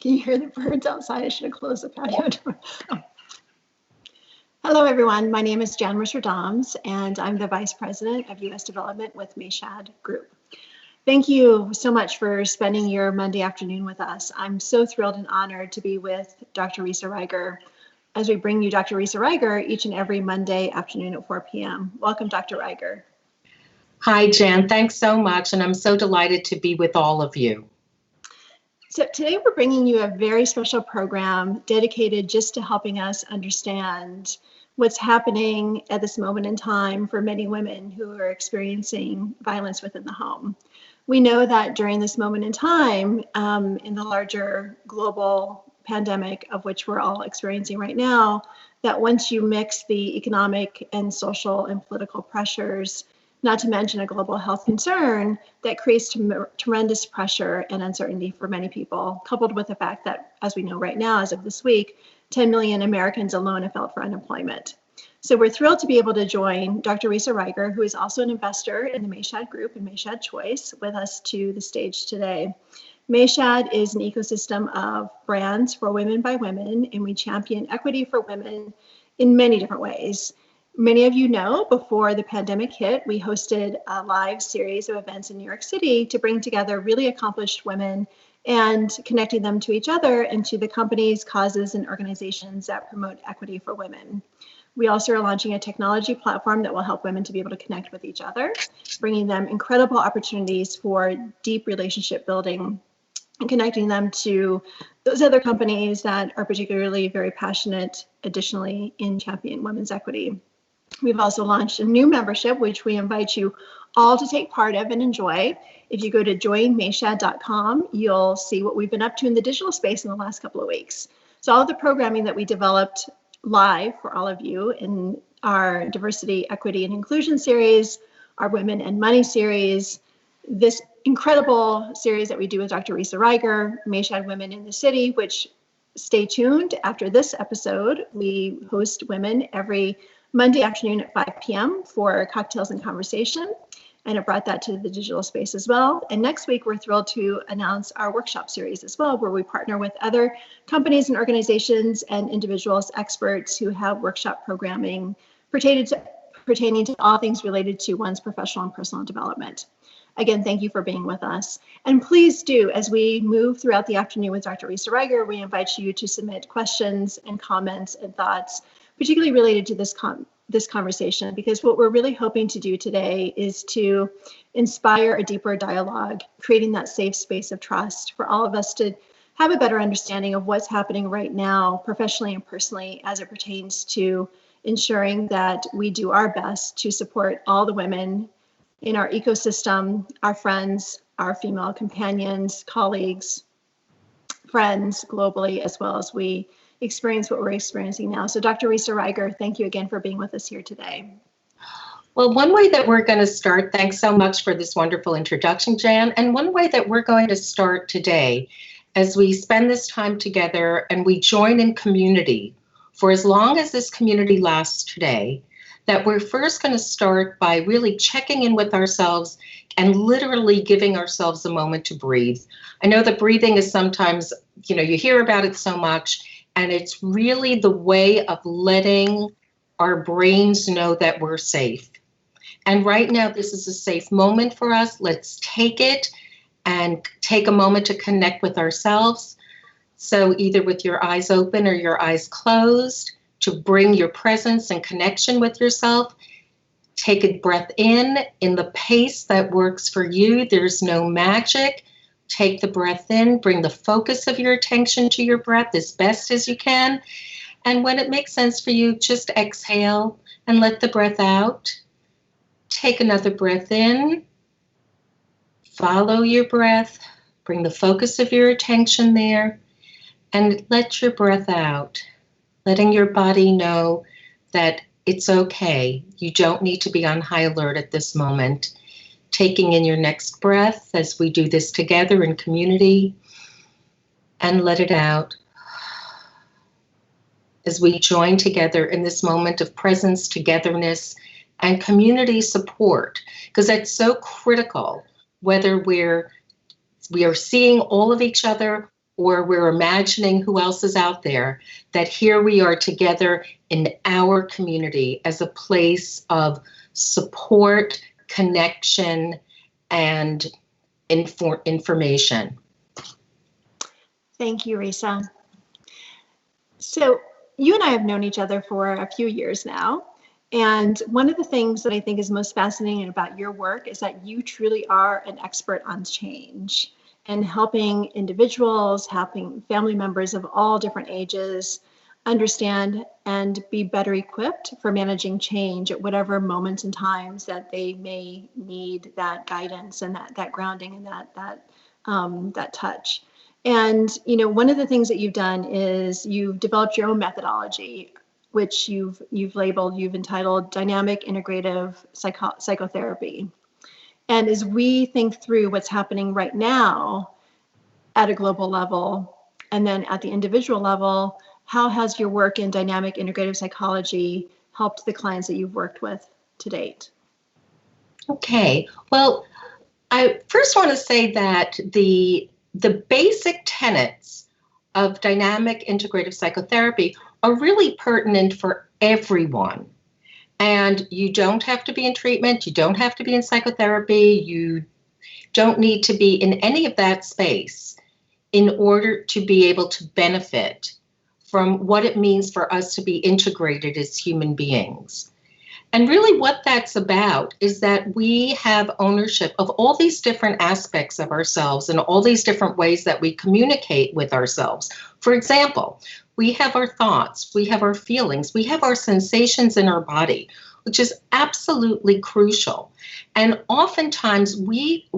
Can you hear the birds outside? I should have closed the patio door. Oh. Hello, everyone. My name is Jan Risher-Doms, and I'm the Vice President of U.S. Development with Mayshad Group. Thank you so much for spending your Monday afternoon with us. I'm so thrilled and honored to be with Dr. Risa Ryger as we bring you Dr. Risa Ryger each and every Monday afternoon at 4 p.m. Welcome, Dr. Ryger. Hi, Jan. Thanks so much, and I'm so delighted to be with all of you. So today we're bringing you a very special program dedicated just to helping us understand what's happening at this moment in time for many women who are experiencing violence within the home. We know that during this moment in time, in the larger global pandemic of which we're all experiencing right now, that once you mix the economic and social and political pressures, not to mention a global health concern, that creates tremendous pressure and uncertainty for many people, coupled with the fact that, as we know right now, as of this week, 10 million Americans alone have filed for unemployment. So we're thrilled to be able to join Dr. Risa Ryger, who is also an investor in the Mayshad Group and Mayshad Choice, with us to the stage today. Mayshad is an ecosystem of brands for women by women, and we champion equity for women in many different ways. Many of you know, before the pandemic hit, we hosted a live series of events in New York City to bring together really accomplished women and connecting them to each other and to the companies, causes, and organizations that promote equity for women. We also are launching a technology platform that will help women to be able to connect with each other, bringing them incredible opportunities for deep relationship building and connecting them to those other companies that are particularly very passionate, additionally, in championing women's equity. We've also launched a new membership, which we invite you all to take part of and enjoy. If you go to joinmayshad.com, you'll see what we've been up to in the digital space in the last couple of weeks. So all of the programming that we developed live for all of you in our diversity, equity, and inclusion series, our women and money series, this incredible series that we do with Dr. Risa Ryger, Mayshad Women in the City, which, stay tuned, after this episode, we host women every Monday afternoon at 5 p.m. for cocktails and conversation, and it brought that to the digital space as well. And next week, we're thrilled to announce our workshop series as well, where we partner with other companies and organizations and individuals, experts who have workshop programming pertaining to all things related to one's professional and personal development. Again, thank you for being with us. And please do, as we move throughout the afternoon with Dr. Risa Ryger, we invite you to submit questions and comments and thoughts, particularly related to this conversation, because what we're really hoping to do today is to inspire a deeper dialogue, creating that safe space of trust for all of us to have a better understanding of what's happening right now, professionally and personally, as it pertains to ensuring that we do our best to support all the women in our ecosystem, our friends, our female companions, colleagues, friends globally, as well as we experience what we're experiencing now. So Dr. Risa Ryger, thank you again for being with us here today. Well, one way that we're going to start, thanks so much for this wonderful introduction, Jan, and one way that we're going to start today as we spend this time together and we join in community for as long as this community lasts today, that we're first going to start by really checking in with ourselves and literally giving ourselves a moment to breathe. I know that breathing is sometimes, you hear about it so much, and it's really the way of letting our brains know that we're safe. And right now, this is a safe moment for us. Let's take it and take a moment to connect with ourselves. So either with your eyes open or your eyes closed, to bring your presence and connection with yourself. Take a breath in the pace that works for you. There's no magic. Take the breath in, bring the focus of your attention to your breath as best as you can. And when it makes sense for you, just exhale and let the breath out. Take another breath in. Follow your breath. Bring the focus of your attention there and let your breath out. Letting your body know that it's okay. You don't need to be on high alert at this moment. Taking in your next breath as we do this together in community, and let it out. As we join together in this moment of presence, togetherness, and community support, because that's so critical, whether we are seeing all of each other or we're imagining who else is out there, that here we are together in our community as a place of support, connection, and information. Thank you, Risa. So you and I have known each other for a few years now. And one of the things that I think is most fascinating about your work is that you truly are an expert on change and helping individuals, helping family members of all different ages understand and be better equipped for managing change at whatever moments and times that they may need that guidance and that grounding and that touch. And one of the things that you've done is you've developed your own methodology, which you've entitled Dynamic Integrative Psychotherapy. And as we think through what's happening right now at a global level, and then at the individual level, how has your work in dynamic integrative psychology helped the clients that you've worked with to date? Okay, well, I first want to say that the basic tenets of dynamic integrative psychotherapy are really pertinent for everyone. And you don't have to be in treatment, you don't have to be in psychotherapy, you don't need to be in any of that space in order to be able to benefit from what it means for us to be integrated as human beings. And really what that's about is that we have ownership of all these different aspects of ourselves and all these different ways that we communicate with ourselves. For example, we have our thoughts, we have our feelings, we have our sensations in our body, which is absolutely crucial. And oftentimes we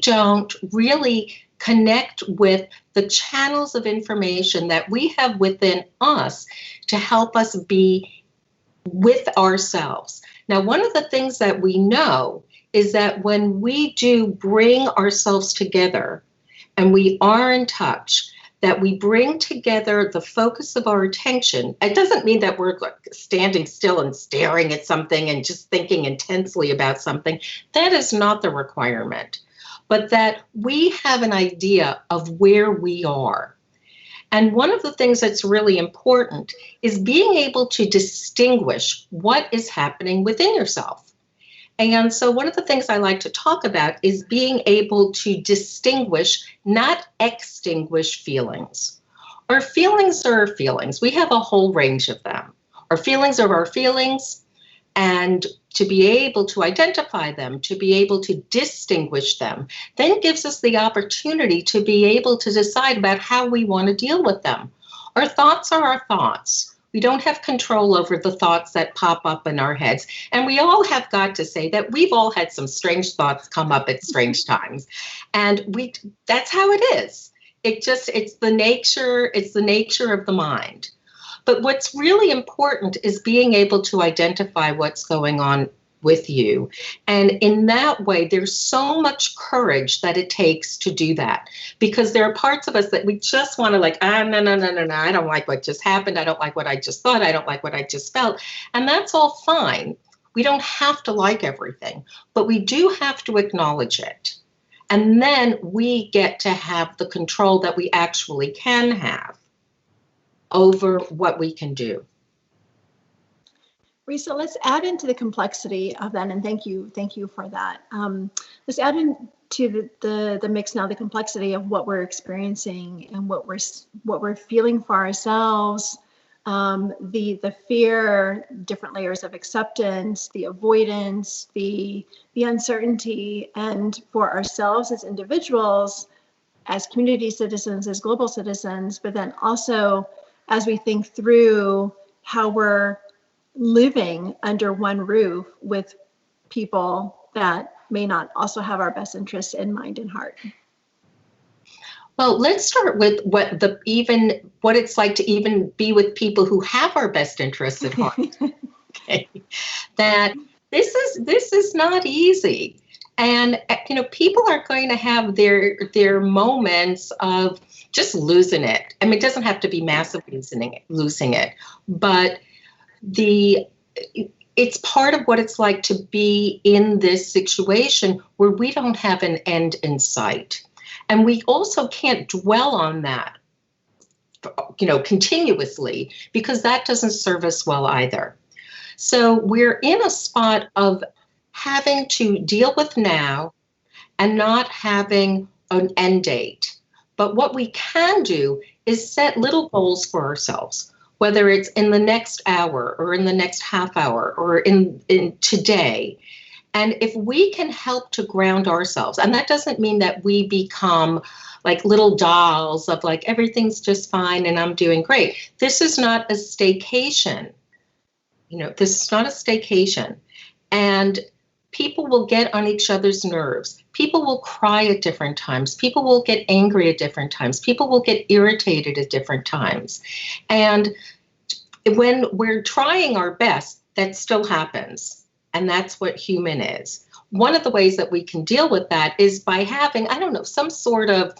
don't really connect with the channels of information that we have within us to help us be with ourselves. Now, one of the things that we know is that when we do bring ourselves together and we are in touch, that we bring together the focus of our attention. It doesn't mean that we're standing still and staring at something and just thinking intensely about something. That is not the requirement, but that we have an idea of where we are. And one of the things that's really important is being able to distinguish what is happening within yourself. And so one of the things I like to talk about is being able to distinguish, not extinguish feelings. Our feelings are our feelings. We have a whole range of them. Our feelings are our feelings, and to be able to identify them, to be able to distinguish them, then gives us the opportunity to be able to decide about how we want to deal with them. Our thoughts are our thoughts. We don't have control over the thoughts that pop up in our heads. And we all have got to say that we've all had some strange thoughts come up at strange times. And that's how it is. It's the nature of the mind. But what's really important is being able to identify what's going on with you. And in that way, there's so much courage that it takes to do that, because there are parts of us that we just want to no, I don't like what just happened. I don't like what I just thought. I don't like what I just felt. And that's all fine. We don't have to like everything, but we do have to acknowledge it. And then we get to have the control that we actually can have over what we can do. Risa, let's add into the complexity of that, and thank you for that. Let's add into the mix now the complexity of what we're experiencing and what we're feeling for ourselves, the fear, different layers of acceptance, the avoidance, the uncertainty, and for ourselves as individuals, as community citizens, as global citizens, but then also as we think through how we're living under one roof with people that may not also have our best interests in mind and heart. Well, let's start with what it's like to even be with people who have our best interests at heart. Okay. That this is not easy. And people are going to have their moments of just losing it. I mean, it doesn't have to be massively losing it, but it's part of what it's like to be in this situation where we don't have an end in sight. And we also can't dwell on that continuously, because that doesn't serve us well either. So we're in a spot of having to deal with now and not having an end date. But what we can do is set little goals for ourselves, whether it's in the next hour or in the next half hour or in today. And if we can help to ground ourselves, and that doesn't mean that we become like little dolls of like, everything's just fine and I'm doing great. This is not a staycation. This is not a staycation. And people will get on each other's nerves. People will cry at different times. People will get angry at different times. People will get irritated at different times. And when we're trying our best, that still happens. And that's what human is. One of the ways that we can deal with that is by having, some sort of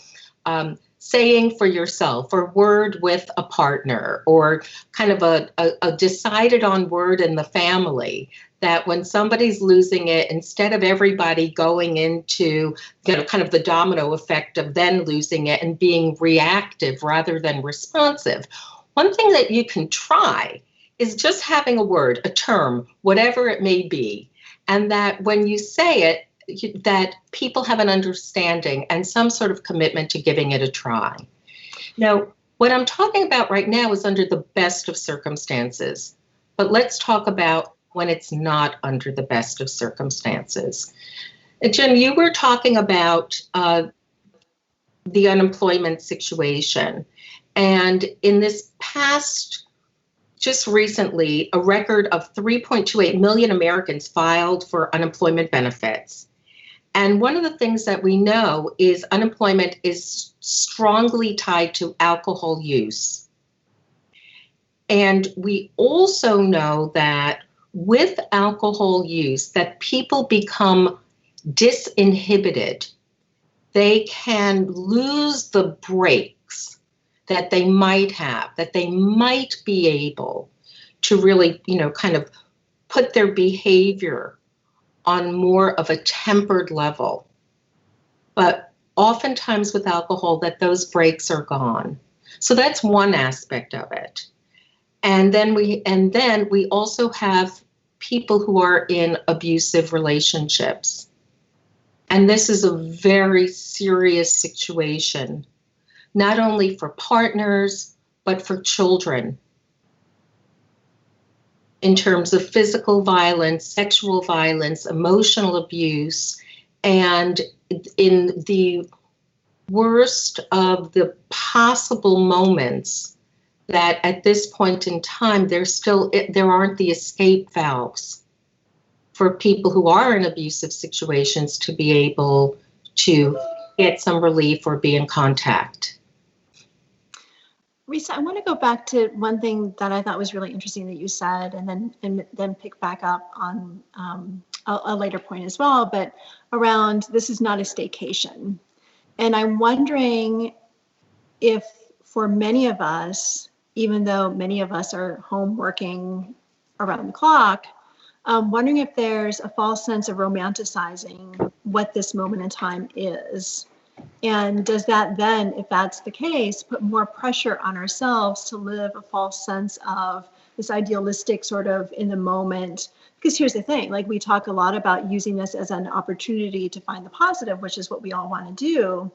saying for yourself or word with a partner, or kind of a decided on word in the family, that when somebody's losing it, instead of everybody going into kind of the domino effect of then losing it and being reactive rather than responsive, one thing that you can try is just having a word, a term, whatever it may be, and that when you say it, that people have an understanding and some sort of commitment to giving it a try. Now, what I'm talking about right now is under the best of circumstances, but let's talk about when it's not under the best of circumstances. And Jim, you were talking about the unemployment situation, and in this past, just recently, a record of 3.28 million Americans filed for unemployment benefits. And one of the things that we know is unemployment is strongly tied to alcohol use. And we also know that with alcohol use, that people become disinhibited. They can lose the brakes that they might have, that they might be able to really, kind of put their behavior on more of a tempered level. But oftentimes with alcohol, that those brakes are gone. So that's one aspect of it. And then we also have people who are in abusive relationships. And this is a very serious situation, not only for partners, but for children, in terms of physical violence, sexual violence, emotional abuse, and in the worst of the possible moments, that at this point in time, there aren't the escape valves for people who are in abusive situations to be able to get some relief or be in contact. Risa, I want to go back to one thing that I thought was really interesting that you said, and then pick back up on a later point as well, but around this is not a staycation. And I'm wondering if for many of us, even though many of us are home working around the clock, wondering if there's a false sense of romanticizing what this moment in time is. And does that then, if that's the case, put more pressure on ourselves to live a false sense of this idealistic sort of in the moment? Because here's the thing, like we talk a lot about using this as an opportunity to find the positive, which is what we all want to do.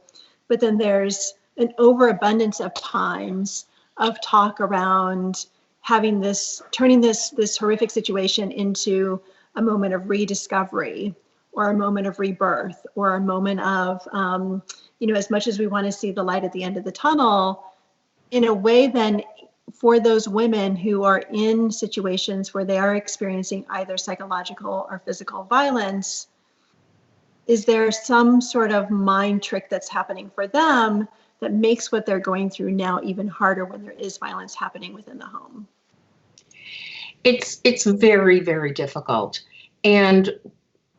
But then there's an overabundance of times of talk around having this, turning this horrific situation into a moment of rediscovery, or a moment of rebirth, or a moment of, as much as we want to see the light at the end of the tunnel, in a way then for those women who are in situations where they are experiencing either psychological or physical violence, is there some sort of mind trick that's happening for them that makes what they're going through now even harder when there is violence happening within the home? It's very, very difficult. And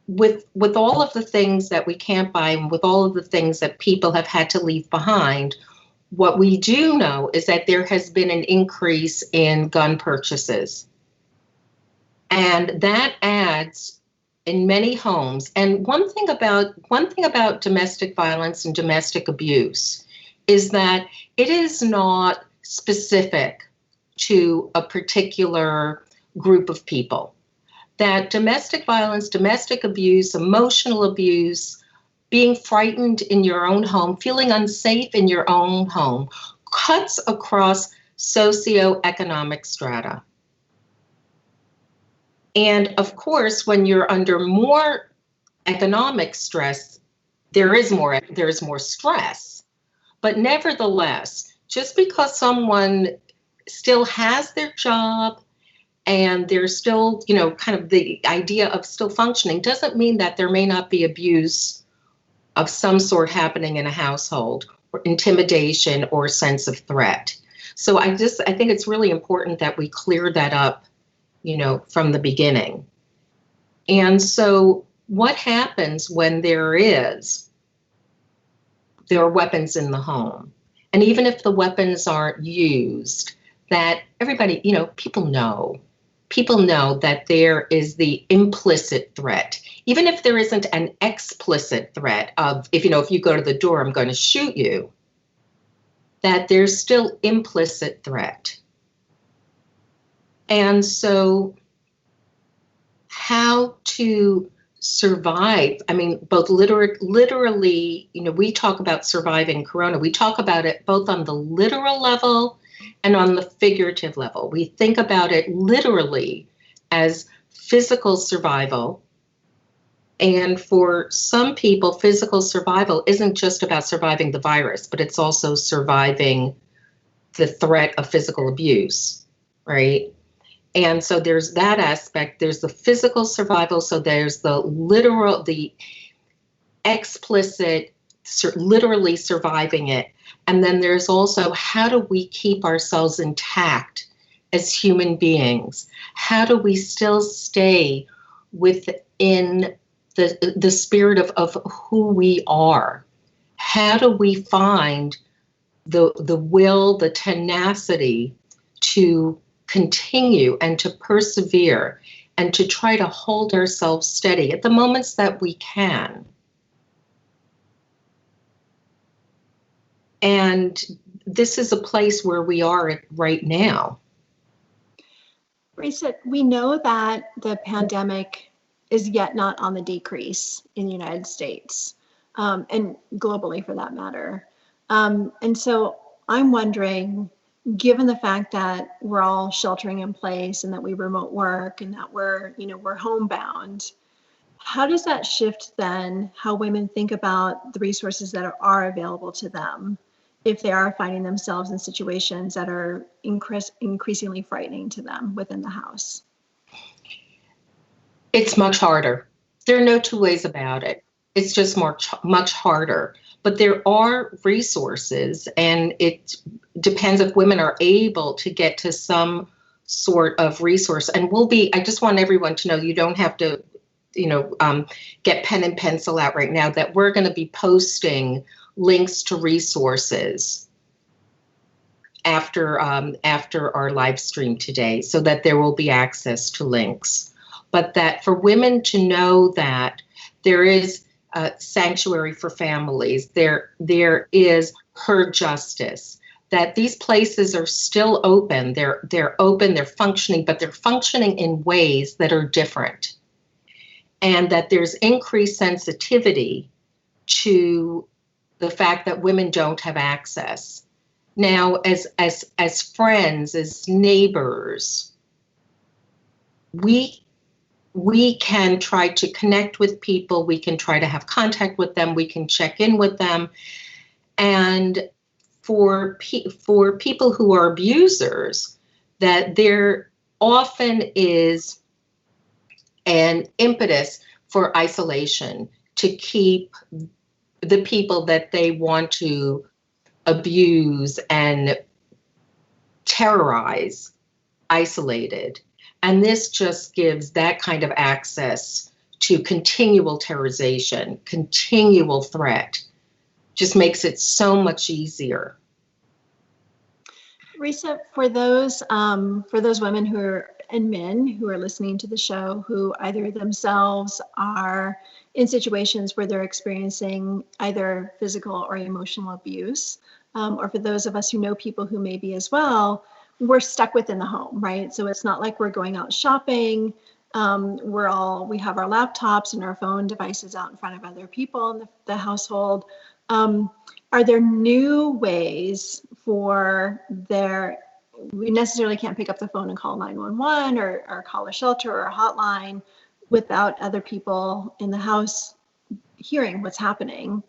with all of the things that we can't buy, and with all of the things that people have had to leave behind, what we do know is that there has been an increase in gun purchases. And that adds in many homes. And one thing about domestic violence and domestic abuse is that it is not specific to a particular group of people. That domestic violence, domestic abuse, emotional abuse, being frightened in your own home, feeling unsafe in your own home, cuts across socioeconomic strata. And of course, when you're under more economic stress, there is more stress. But nevertheless, just because someone still has their job and they're still, kind of the idea of still functioning doesn't mean that there may not be abuse of some sort happening in a household, or intimidation or sense of threat. So I think it's really important that we clear that up, from the beginning. And so what happens when there are weapons in the home? And even if the weapons aren't used, that everybody, people know that there is the implicit threat. Even if there isn't an explicit threat of, if you go to the door, I'm going to shoot you, that there's still implicit threat. And so how to survive, both literally, we talk about surviving Corona. We talk about it both on the literal level and on the figurative level. We think about it literally as physical survival. And for some people, physical survival isn't just about surviving the virus, but it's also surviving the threat of physical abuse, right? And so there's that aspect. There's the physical survival. So there's the literal, the explicit, literally surviving it. And then there's also, how do we keep ourselves intact as human beings? How do we still stay within the spirit of who we are? How do we find the will, the tenacity to continue and to persevere and to try to hold ourselves steady at the moments that we can? And this is a place where we are right now. Risa, we know that the pandemic is yet not on the decrease in the United States, and globally for that matter. And so I'm wondering, given the fact that we're all sheltering in place and that we remote work and that we're homebound, how does that shift then how women think about the resources that are available to them if they are finding themselves in situations that are increasingly frightening to them within the house? It's much harder. There are no two ways about it. It's just much harder. But there are resources, and it depends if women are able to get to some sort of resource. And I just want everyone to know, you don't have to, get pen and pencil out right now, that we're going to be posting links to resources after our live stream today, so that there will be access to links. But that for women to know that there is sanctuary for families, there is her justice, that these places are still open, they're open, they're functioning, but they're functioning in ways that are different, and that there's increased sensitivity to the fact that women don't have access. Now, as friends, as neighbors, we can try to connect with people, we can try to have contact with them, we can check in with them. And for people who are abusers, that there often is an impetus for isolation, to keep the people that they want to abuse and terrorize isolated. And this just gives that kind of access to continual terrorization, continual threat, just makes it so much easier. Risa, for those women and men who are listening to the show, who either themselves are in situations where they're experiencing either physical or emotional abuse, or for those of us who know people who may be as well, we're stuck within the home, right? So it's not like we're going out shopping. We have our laptops and our phone devices out in front of other people in the household. Are there new ways we necessarily can't pick up the phone and call 911 or call a shelter or a hotline without other people in the house hearing what's happening.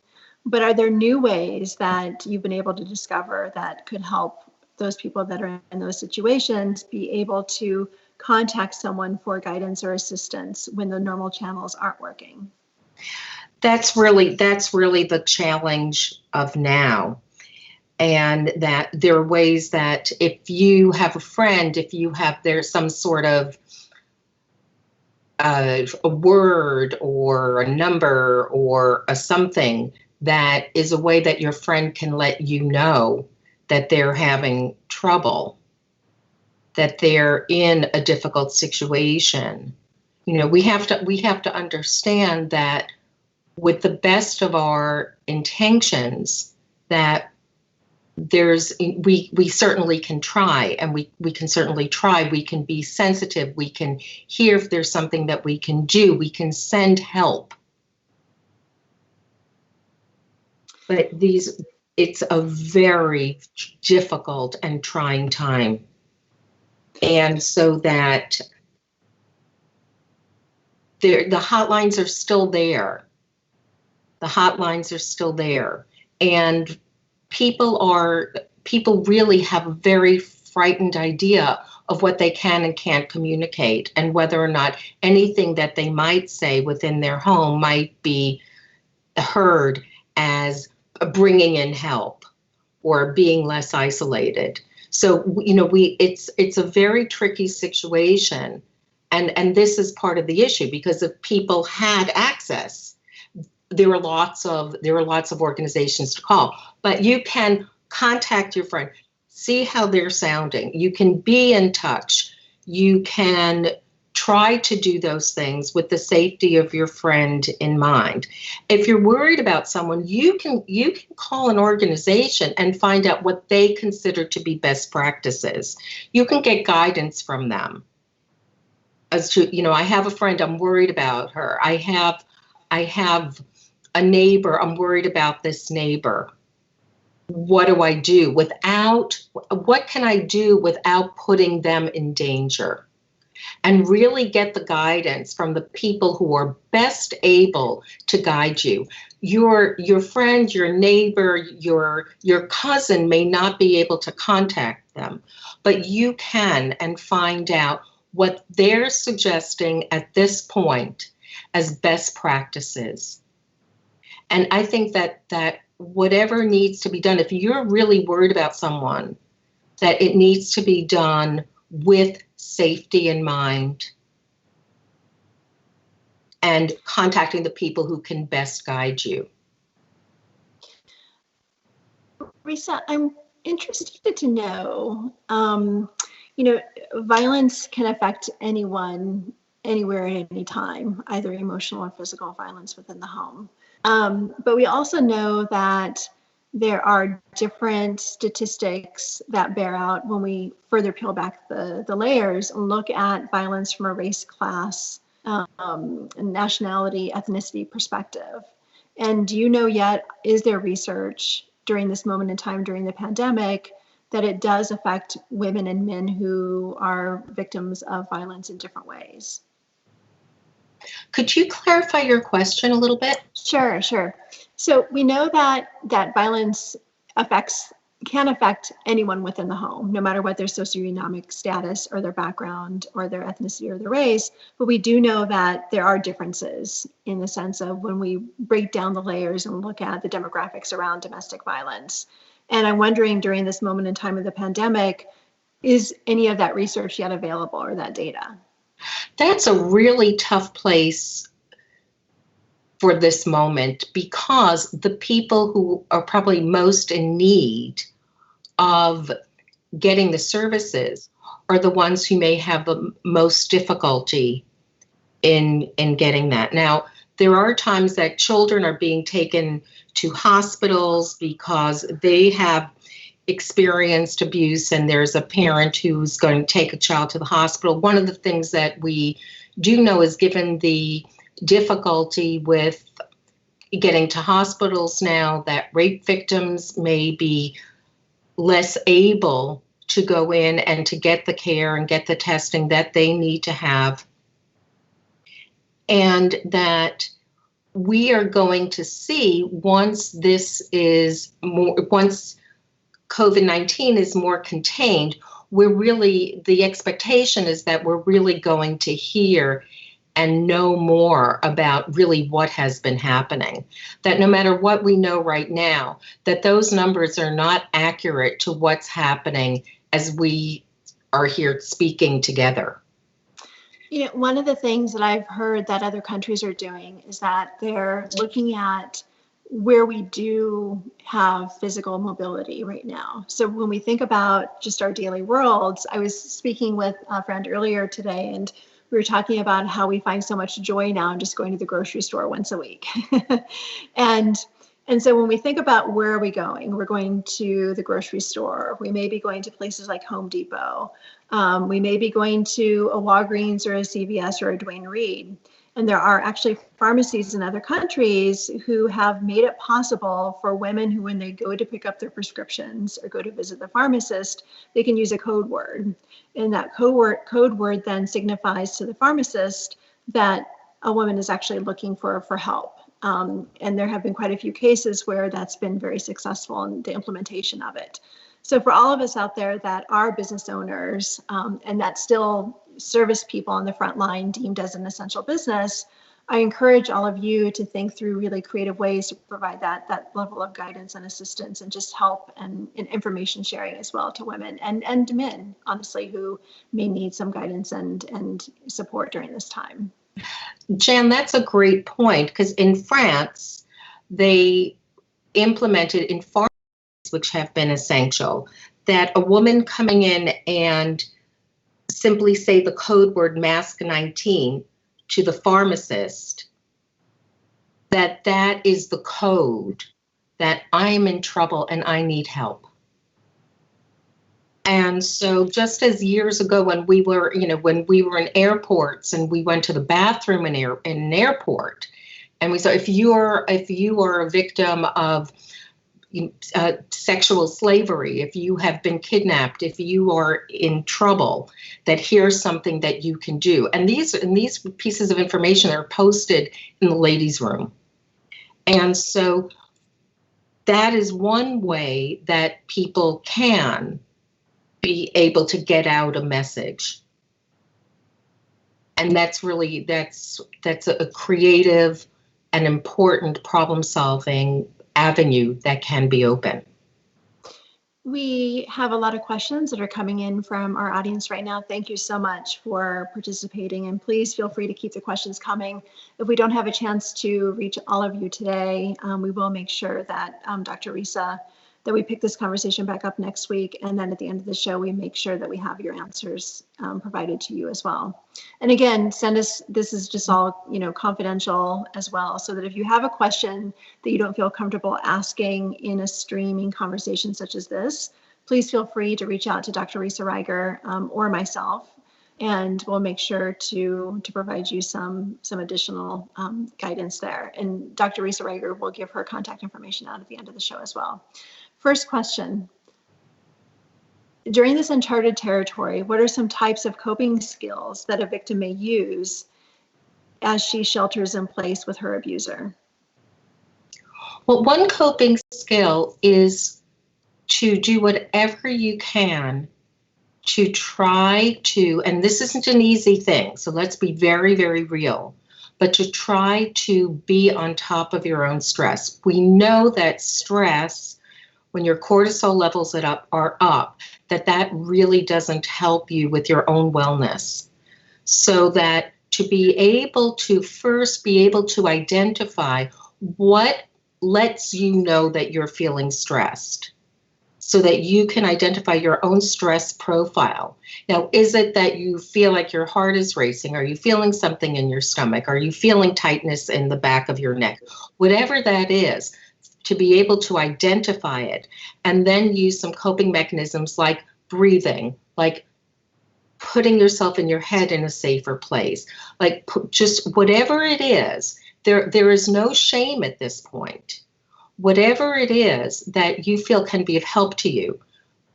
But are there new ways that you've been able to discover that could help those people that are in those situations be able to contact someone for guidance or assistance when the normal channels aren't working? That's really the challenge of now. And that there are ways that if you have a friend, there's some sort of a word or a number or a something that is a way that your friend can let you know that they're having trouble, that they're in a difficult situation. We have to understand that with the best of our intentions, that we certainly can try, and we can certainly try. We can be sensitive. We can hear if there's something that we can do. We can send help. But it's a very difficult and trying time. And so that the hotlines are still there. The hotlines are still there. And people really have a very frightened idea of what they can and can't communicate, and whether or not anything that they might say within their home might be heard as bringing in help or being less isolated. So, it's a very tricky situation. And this is part of the issue, because if people had access, there are lots of organizations to call, but you can contact your friend, see how they're sounding. You can be in touch. You can try to do those things with the safety of your friend in mind. If you're worried about someone, you can call an organization and find out what they consider to be best practices. You can get guidance from them. As to, I have a friend, I'm worried about her. I have a neighbor, I'm worried about this neighbor. What do I do what can I do without putting them in danger? And really get the guidance from the people who are best able to guide you. Your friend, your neighbor, your cousin may not be able to contact them, but you can, and find out what they're suggesting at this point as best practices. And I think that whatever needs to be done, if you're really worried about someone, that it needs to be done with safety in mind and contacting the people who can best guide you. Risa, I'm interested to know, violence can affect anyone, anywhere, at any time, either emotional or physical violence within the home. But we also know that there are different statistics that bear out when we further peel back the layers and look at violence from a race, class, nationality, ethnicity perspective. And do you know yet, is there research during this moment in time during the pandemic that it does affect women and men who are victims of violence in different ways? Could you clarify your question a little bit? Sure. So we know that violence can affect anyone within the home, no matter what their socioeconomic status or their background or their ethnicity or their race. But we do know that there are differences in the sense of when we break down the layers and look at the demographics around domestic violence. And I'm wondering, during this moment in time of the pandemic, is any of that research yet available, or that data? That's a really tough place for this moment, because the people who are probably most in need of getting the services are the ones who may have the most difficulty in getting that. Now, there are times that children are being taken to hospitals because they have experienced abuse and there's a parent who's going to take a child to the hospital. One of the things that we do know is, given the difficulty with getting to hospitals now, that rape victims may be less able to go in and to get the care and get the testing that they need to have. And that we are going to see, once COVID-19 is more contained, the expectation is that we're really going to hear and know more about really what has been happening. That no matter what we know right now, that those numbers are not accurate to what's happening as we are here speaking together. You know, one of the things that I've heard that other countries are doing is that they're looking at where we do have physical mobility right now. So when we think about just our daily worlds, I was speaking with a friend earlier today, and we were talking about how we find so much joy now in just going to the grocery store once a week. And so when we think about where are we going, we're going to the grocery store. We may be going to places like Home Depot. We may be going to a Walgreens or a CVS or a Duane Reade. And there are actually pharmacies in other countries who have made it possible for women who, when they go to pick up their prescriptions or go to visit the pharmacist, they can use a code word. And that code word then signifies to the pharmacist that a woman is actually looking for help. And there have been quite a few cases where that's been very successful in the implementation of it. So for all of us out there that are business owners and that still service people on the front line deemed as an essential business, I encourage all of you to think through really creative ways to provide that level of guidance and assistance and just help and information sharing as well to women and men, honestly, who may need some guidance and support during this time. Jan, that's a great point, because in France, they implemented in pharmacies, which have been essential, that a woman coming in and simply say the code word mask 19 to the pharmacist, that is the code that I'm in trouble and I need help. And so just as years ago when we were in airports and we went to the bathroom in an airport, and we saw if you are a victim of sexual slavery, if you have been kidnapped, if you are in trouble, that here's something that you can do. And these pieces of information are posted in the ladies' room. And so that is one way that people can be able to get out a message. And that's a creative and important problem-solving avenue that can be open. We have a lot of questions that are coming in from our audience right now. Thank you so much for participating, and please feel free to keep the questions coming. If we don't have a chance to reach all of you today, we will make sure that Dr. Risa, that we pick this conversation back up next week, and then at the end of the show, we make sure that we have your answers provided to you as well. And again, send us, this is just all confidential as well, so that if you have a question that you don't feel comfortable asking in a streaming conversation such as this, please feel free to reach out to Dr. Risa Ryger or myself, and we'll make sure to provide you some additional guidance there. And Dr. Risa Ryger will give her contact information out at the end of the show as well. First question. During this uncharted territory, what are some types of coping skills that a victim may use as she shelters in place with her abuser? Well, one coping skill is to do whatever you can to try to, and this isn't an easy thing, so let's be very, very real, but to try to be on top of your own stress. We know that stress, when your cortisol levels are up, that really doesn't help you with your own wellness. So that to be able to first be able to identify what lets you know that you're feeling stressed. so that you can identify your own stress profile. Now, is it that you feel like your heart is racing? Are you feeling something in your stomach? Are you feeling tightness in the back of your neck? Whatever that is, to be able to identify it and then use some coping mechanisms like breathing, like putting yourself in your head in a safer place, like just whatever it is. There is no shame at this point. Whatever it is that you feel can be of help to you,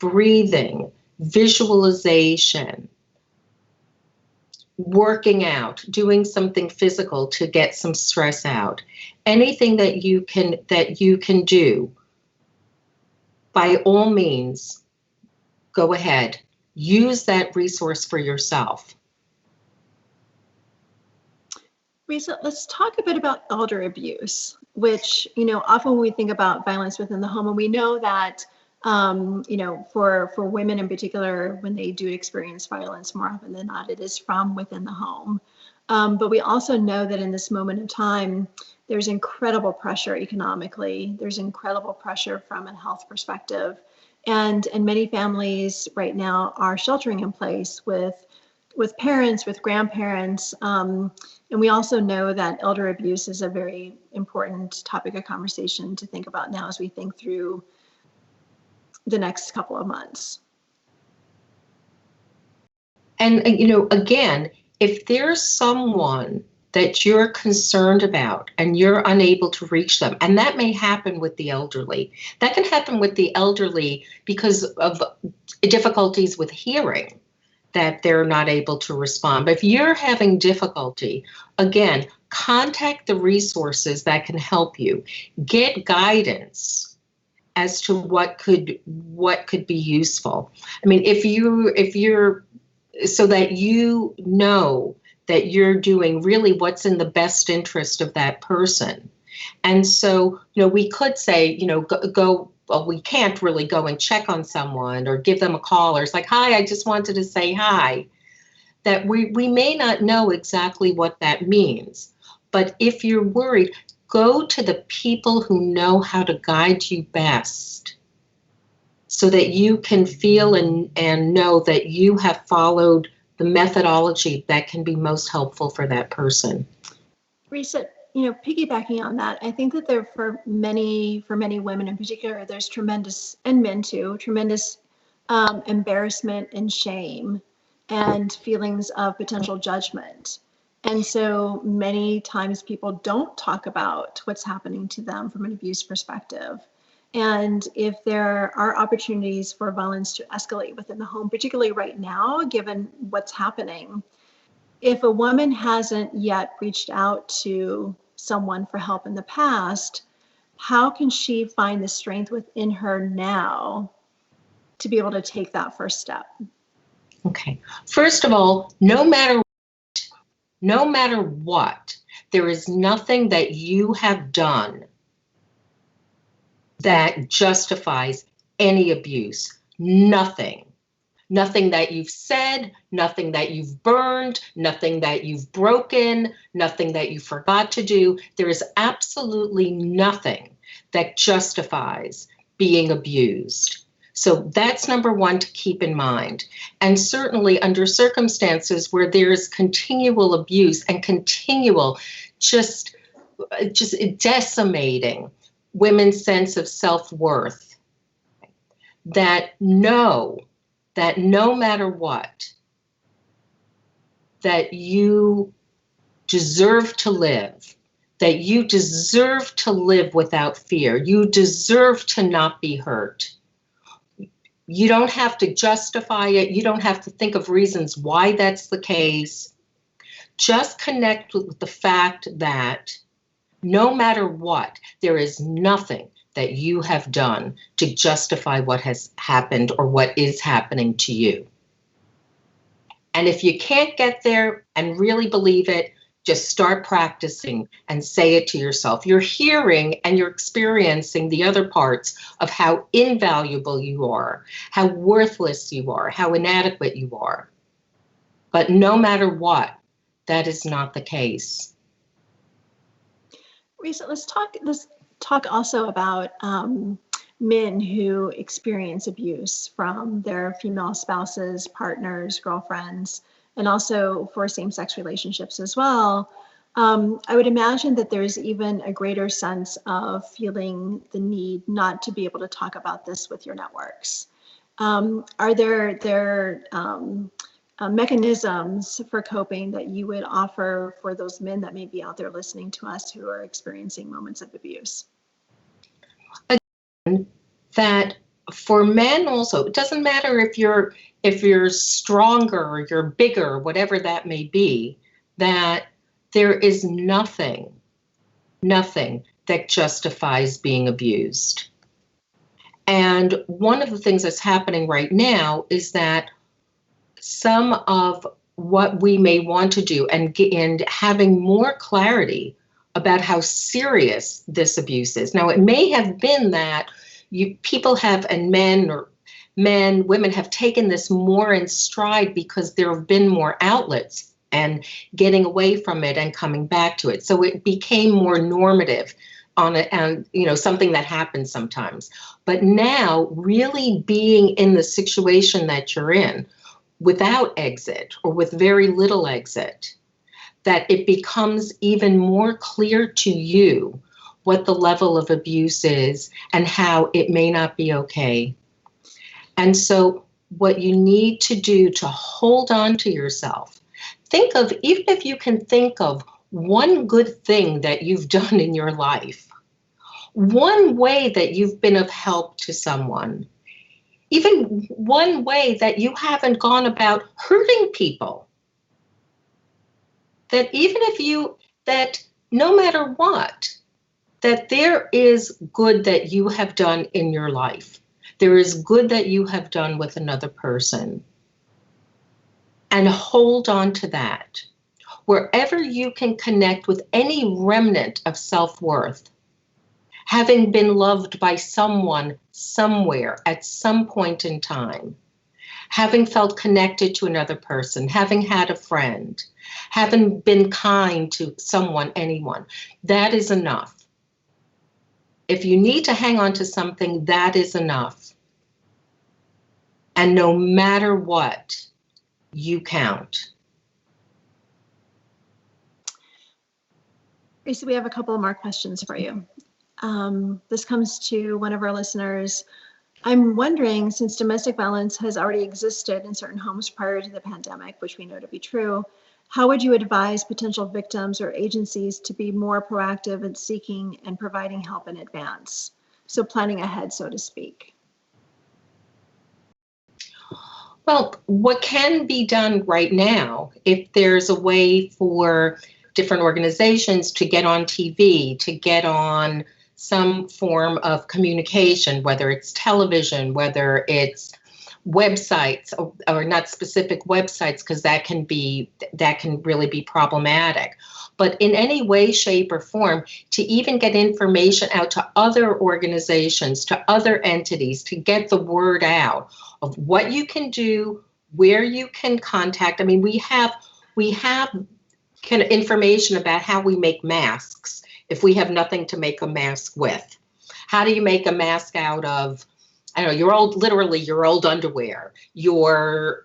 breathing, visualization, working out, doing something physical to get some stress out, anything that you can do, by all means, go ahead. Use that resource for yourself. Risa, let's talk a bit about elder abuse, which, often when we think about violence within the home, and we know that, for women in particular, when they do experience violence, more often than not, it is from within the home. But we also know that in this moment of time, there's incredible pressure economically. There's incredible pressure from a health perspective. And many families right now are sheltering in place with parents, with grandparents. And we also know that elder abuse is a very important topic of conversation to think about now as we think through the next couple of months. And, again, if there's someone that you're concerned about and you're unable to reach them, and that may happen with the elderly, that can happen with the elderly because of difficulties with hearing, that they're not able to respond. But if you're having difficulty, again, contact the resources that can help you. Get guidance as to what could be useful. I mean, if you're so that you know that you're doing really what's in the best interest of that person. And so, we could say, go well, we can't really go and check on someone or give them a call or it's like, hi, I just wanted to say hi. That we may not know exactly what that means. But if you're worried, go to the people who know how to guide you best so that you can feel and know that you have followed the methodology that can be most helpful for that person. Risa, piggybacking on that, I think that there for many women in particular, there's tremendous, and men too, tremendous embarrassment and shame and feelings of potential judgment. And so many times people don't talk about what's happening to them from an abuse perspective. And if there are opportunities for violence to escalate within the home, particularly right now, given what's happening, if a woman hasn't yet reached out to someone for help in the past, how can she find the strength within her now to be able to take that first step? Okay. First of all, no matter what, there is nothing that you have done that justifies any abuse. Nothing. Nothing that you've said, nothing that you've burned, nothing that you've broken, nothing that you forgot to do. There is absolutely nothing that justifies being abused. So that's number one to keep in mind. And certainly under circumstances where there is continual abuse and continual just decimating women's sense of self-worth, that no matter what, that you deserve to live, that you deserve to live without fear, you deserve to not be hurt. You don't have to justify it. You don't have to think of reasons why that's the case. Just connect with the fact that no matter what, there is nothing that you have done to justify what has happened or what is happening to you. And if you can't get there and really believe it, just start practicing and say it to yourself. You're hearing and you're experiencing the other parts of how invaluable you are, how worthless you are, how inadequate you are. But no matter what, that is not the case. Risa, let's talk also about men who experience abuse from their female spouses, partners, girlfriends, and also for same-sex relationships as well. I would imagine that there's even a greater sense of feeling the need not to be able to talk about this with your networks. Are there mechanisms for coping that you would offer for those men that may be out there listening to us who are experiencing moments of abuse? That for men also, it doesn't matter if you're stronger or you're bigger, whatever that may be, that there is nothing that justifies being abused. And one of the things that's happening right now is that some of what we may want to do and having more clarity about how serious this abuse is. Now, it may have been that people have, and women have taken this more in stride because there have been more outlets and getting away from it and coming back to it. So it became more normative on it, and something that happens sometimes. But now, really being in the situation that you're in, without exit or with very little exit, that it becomes even more clear to you what the level of abuse is and how it may not be okay. And so what you need to do to hold on to yourself, even if you can think of one good thing that you've done in your life, one way that you've been of help to someone, even one way that you haven't gone about hurting people, that that no matter what, that there is good that you have done in your life. There is good that you have done with another person. And hold on to that. Wherever you can connect with any remnant of self-worth, having been loved by someone somewhere at some point in time, having felt connected to another person, having had a friend, having been kind to someone, anyone, that is enough. If you need to hang on to something, that is enough. And no matter what, you count. Risa, we have a couple more questions for you. This comes to one of our listeners. I'm wondering, since domestic violence has already existed in certain homes prior to the pandemic, which we know to be true, how would you advise potential victims or agencies to be more proactive in seeking and providing help in advance? So planning ahead, so to speak. Well, what can be done right now, if there's a way for different organizations to get on TV, to get on some form of communication, whether it's television, whether it's websites, or not specific websites, because that can really be problematic. But in any way, shape, or form, to even get information out to other organizations, to other entities, to get the word out of what you can do, where you can contact. I mean, we have kind of information about how we make masks if we have nothing to make a mask with. How do you make a mask out of, I don't know, your old underwear, your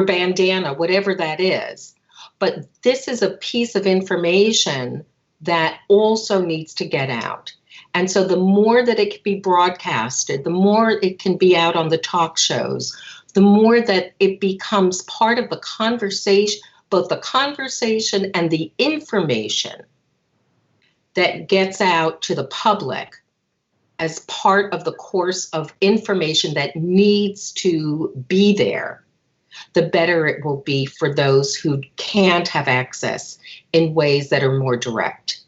bandana, whatever that is. But this is a piece of information that also needs to get out. And so the more that it can be broadcasted, the more it can be out on the talk shows, the more that it becomes part of the conversation, both the conversation and the information that gets out to the public as part of the course of information that needs to be there, the better it will be for those who can't have access in ways that are more direct.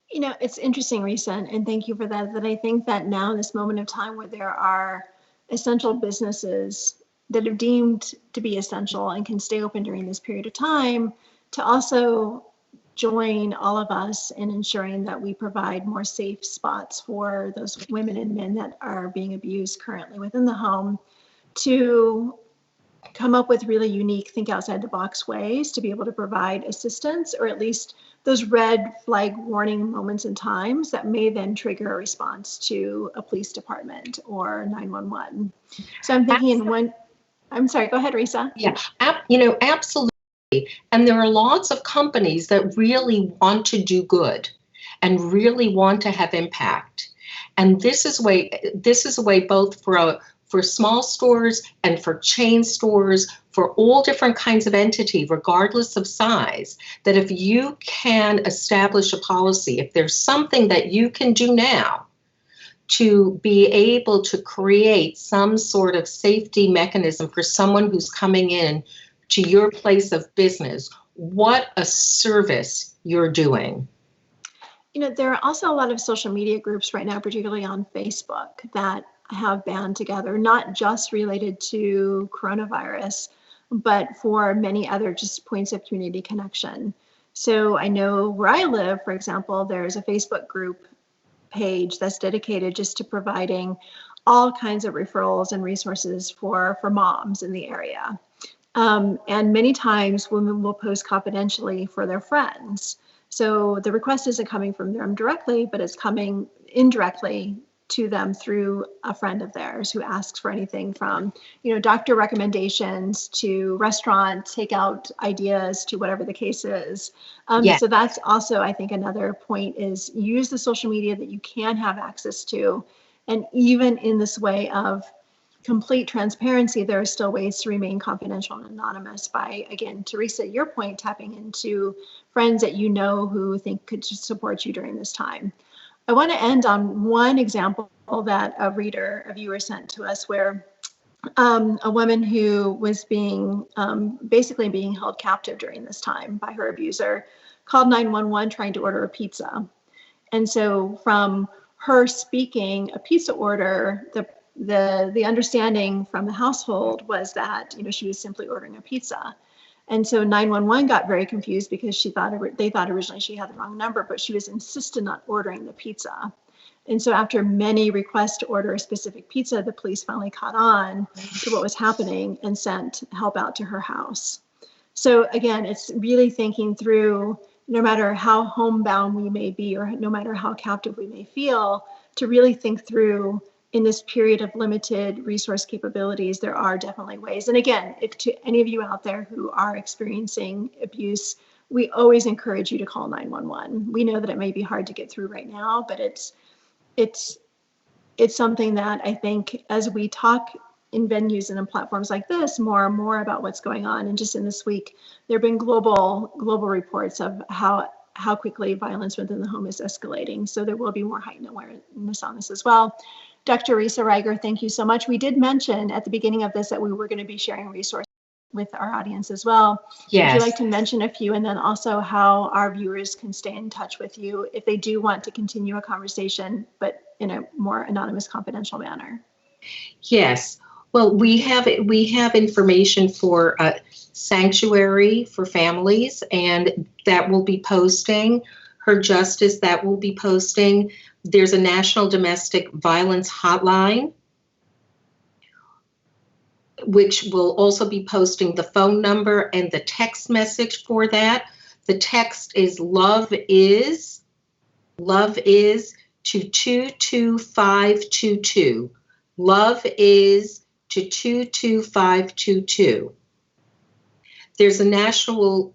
It's interesting, Risa, and thank you for that, that I think that now in this moment of time where there are essential businesses that are deemed to be essential and can stay open during this period of time, to also join all of us in ensuring that we provide more safe spots for those women and men that are being abused currently within the home, to come up with really unique, think outside the box ways to be able to provide assistance, or at least those red flag warning moments and times that may then trigger a response to a police department or 911. So I'm thinking in one, I'm sorry, go ahead, Risa. Yeah, absolutely. And there are lots of companies that really want to do good and really want to have impact. And this is a way both for small stores and for chain stores, for all different kinds of entity, regardless of size, that if you can establish a policy, if there's something that you can do now to be able to create some sort of safety mechanism for someone who's coming in to your place of business, what a service you're doing. There are also a lot of social media groups right now, particularly on Facebook, that have band together, not just related to coronavirus, but for many other just points of community connection. So I know where I live, for example, there's a Facebook group page that's dedicated just to providing all kinds of referrals and resources for moms in the area. And many times women will post confidentially for their friends. So the request isn't coming from them directly, but it's coming indirectly to them through a friend of theirs who asks for anything from, doctor recommendations to restaurant takeout ideas to whatever the case is. Yes. So that's also, I think, another point is use the social media that you can have access to. And even in this way of complete transparency, there are still ways to remain confidential and anonymous by, again, Teresa, your point, tapping into friends that you know who think could support you during this time. I want to end on one example that a viewer sent to us where a woman who was basically being held captive during this time by her abuser called 911 trying to order a pizza. And so from her speaking a pizza order, the understanding from the household was that, she was simply ordering a pizza. And so 911 got very confused because they thought originally she had the wrong number, but she was insistent on ordering the pizza. And so after many requests to order a specific pizza, the police finally caught on to what was happening and sent help out to her house. So again, it's really thinking through, no matter how homebound we may be, or no matter how captive we may feel, to really think through in this period of limited resource capabilities, there are definitely ways. And again, if to any of you out there who are experiencing abuse, we always encourage you to call 911. We know that it may be hard to get through right now, but it's something that I think as we talk in venues and in platforms like this more and more about what's going on, and just in this week, there have been global reports of how quickly violence within the home is escalating. So there will be more heightened awareness on this as well. Dr. Risa Ryger, thank you so much. We did mention at the beginning of this that we were going to be sharing resources with our audience as well. Yes. Would you like to mention a few, and then also how our viewers can stay in touch with you if they do want to continue a conversation, but in a more anonymous, confidential manner? Yes. Well, we have information for Sanctuary for Families, and that will be posting. Her Justice, that will be posting. There's a National Domestic Violence Hotline, which will also be posting the phone number and the text message for that. The text is love is to 22522. Love is to 22522. There's a national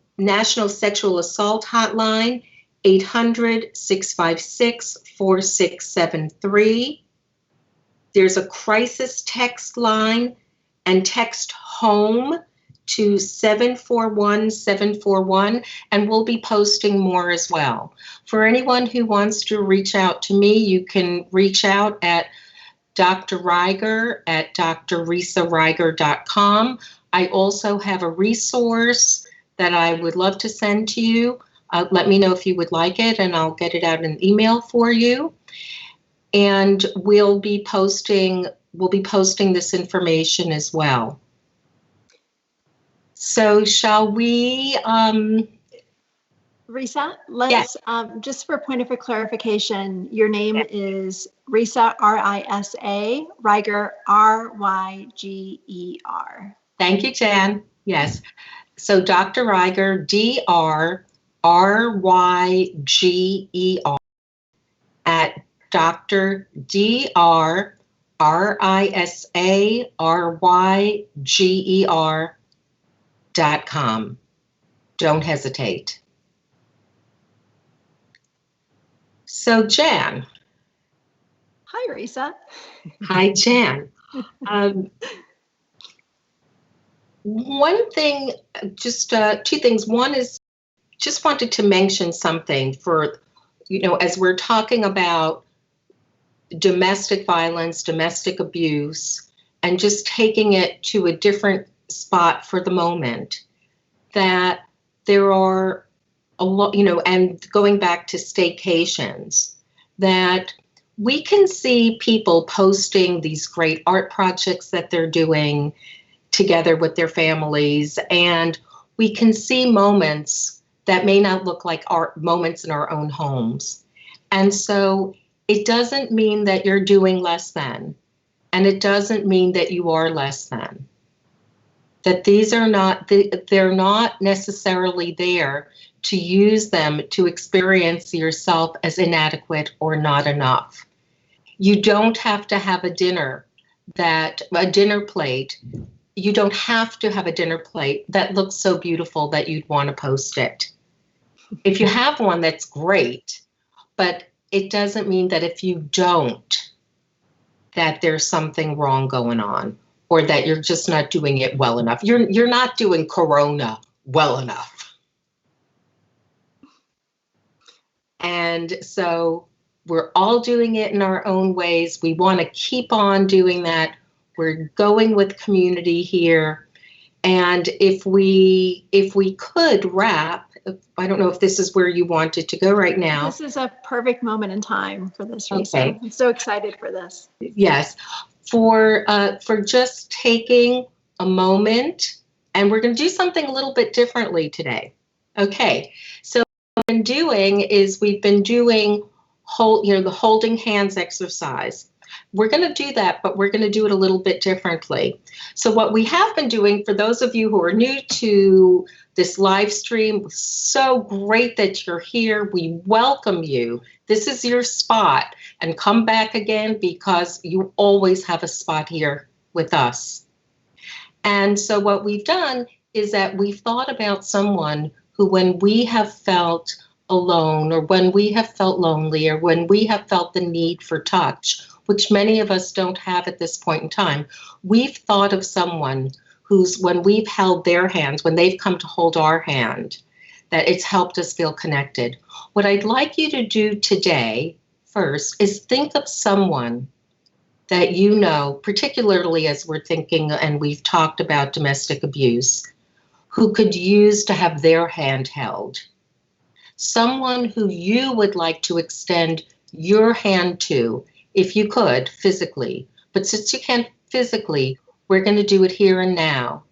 sexual assault hotline, 800-656-4673. There's a crisis text line, and text home to 741-741, and we'll be posting more as well. For anyone who wants to reach out to me, you can reach out at Dr. Ryger at drrisaryger.com. I also have a resource that I would love to send to you. Let me know if you would like it, and I'll get it out in an email for you. And we'll be posting this information as well. So shall we? Risa, let's, just for a point of clarification, your name is Risa, R-I-S-A, Ryger, R-Y-G-E-R. Thank you, Jan. Yes. So Dr. Ryger, DrRyger at DrRisarYger.com. Don't hesitate. So Jan. Hi, Risa. Hi, Jan. One thing, just two things. One is just wanted to mention something for, as we're talking about domestic violence, domestic abuse, and just taking it to a different spot for the moment, that there are a lot, and going back to staycations, that we can see people posting these great art projects that they're doing together with their families, and we can see moments that may not look like our moments in our own homes. And so it doesn't mean that you're doing less than, and it doesn't mean that you are less than. That these are not, they're not necessarily there to use them to experience yourself as inadequate or not enough. You don't have to have a dinner plate. You don't have to have a dinner plate that looks so beautiful that you'd want to post it. If you have one, that's great, but it doesn't mean that if you don't, that there's something wrong going on, or that you're just not doing it well enough. You're not doing Corona well enough. And so we're all doing it in our own ways. We want to keep on doing that. We're going with community here. And if we could wrap, I don't know if this is where you wanted to go right now. This is a perfect moment in time for this, Risa. Okay. I'm so excited for this. Yes, for just taking a moment, and we're going to do something a little bit differently today. Okay, so what we've been doing the holding hands exercise. We're going to do that, but we're going to do it a little bit differently. So what we have been doing, for those of you who are new to this live stream, so great that you're here. We welcome you. This is your spot, and come back again, because you always have a spot here with us. And so what we've done is that we've thought about someone who, when we have felt alone, or when we have felt lonely, or when we have felt the need for touch, which many of us don't have at this point in time, we've thought of someone who's, when we've held their hands, when they've come to hold our hand, that it's helped us feel connected. What I'd like you to do today first is think of someone that you know, particularly as we're thinking and we've talked about domestic abuse, who could use to have their hand held. Someone who you would like to extend your hand to, if you could, physically. But since you can't physically, we're going to do it here and now.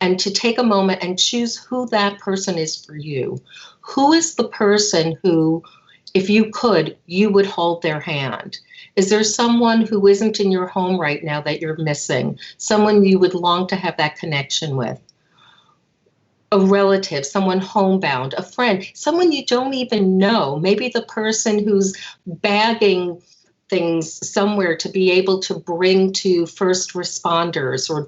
And to take a moment and choose who that person is for you. Who is the person who, if you could, you would hold their hand? Is there someone who isn't in your home right now that you're missing? Someone you would long to have that connection with? A relative, someone homebound, a friend, someone you don't even know, maybe the person who's bagging things somewhere to be able to bring to first responders, or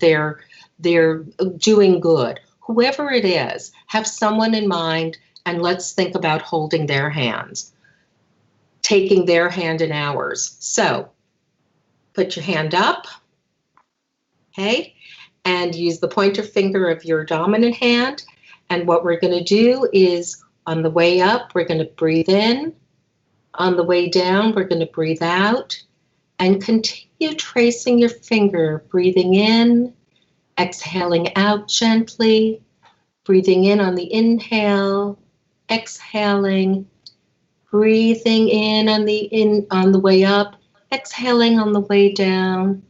they're doing good. Whoever it is, have someone in mind, and let's think about holding their hands, taking their hand in ours. So put your hand up, okay, and use the pointer finger of your dominant hand. And what we're going to do is, on the way up, we're going to breathe in. On the way down, we're going to breathe out, and continue tracing your finger, breathing in, exhaling out gently, breathing in on the inhale, exhaling, breathing in on the way up, exhaling on the way down,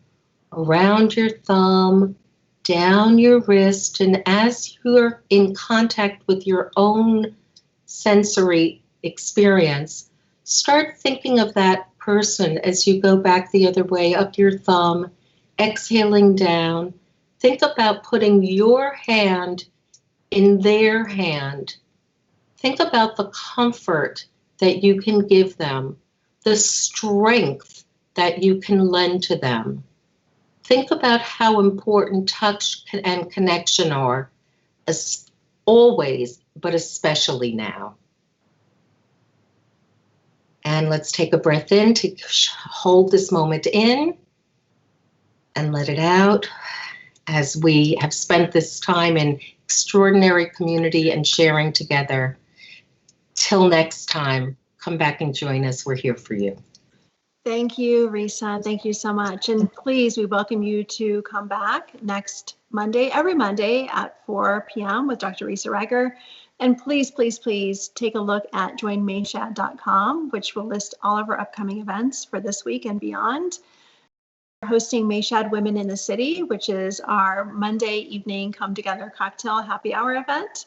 around your thumb, down your wrist, and as you're in contact with your own sensory experience, start thinking of that person as you go back the other way, up your thumb, exhaling down, Think about putting your hand in their hand. Think about the comfort that you can give them, the strength that you can lend to them. Think about how important touch and connection are, as always, but especially now. And let's take a breath in to hold this moment in and let it out as we have spent this time in extraordinary community and sharing together. Till next time, come back and join us. We're here for you. Thank you, Risa. Thank you so much. And please, we welcome you to come back next Monday, every Monday at 4 p.m. with Dr. Risa Ryger. And please, please, please take a look at joinmayshad.com, which will list all of our upcoming events for this week and beyond. We're hosting Mayshad Women in the City, which is our Monday evening come together cocktail happy hour event,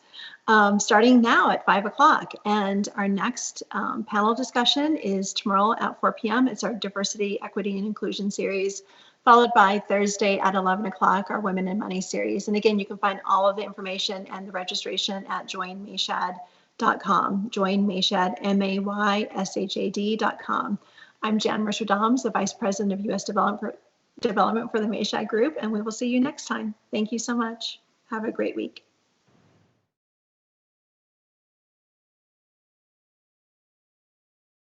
starting now at 5 o'clock. And our next panel discussion is tomorrow at 4 p.m. It's our Diversity, Equity, and Inclusion series, followed by Thursday at 11 o'clock, our Women in Money series. And again, you can find all of the information and the registration at joinmayshad.com, joinmayshad, MAYSHAD.com. I'm Jan Mercer-Dahms, the Vice President of U.S. Development for the Mayshad Group, and we will see you next time. Thank you so much. Have a great week.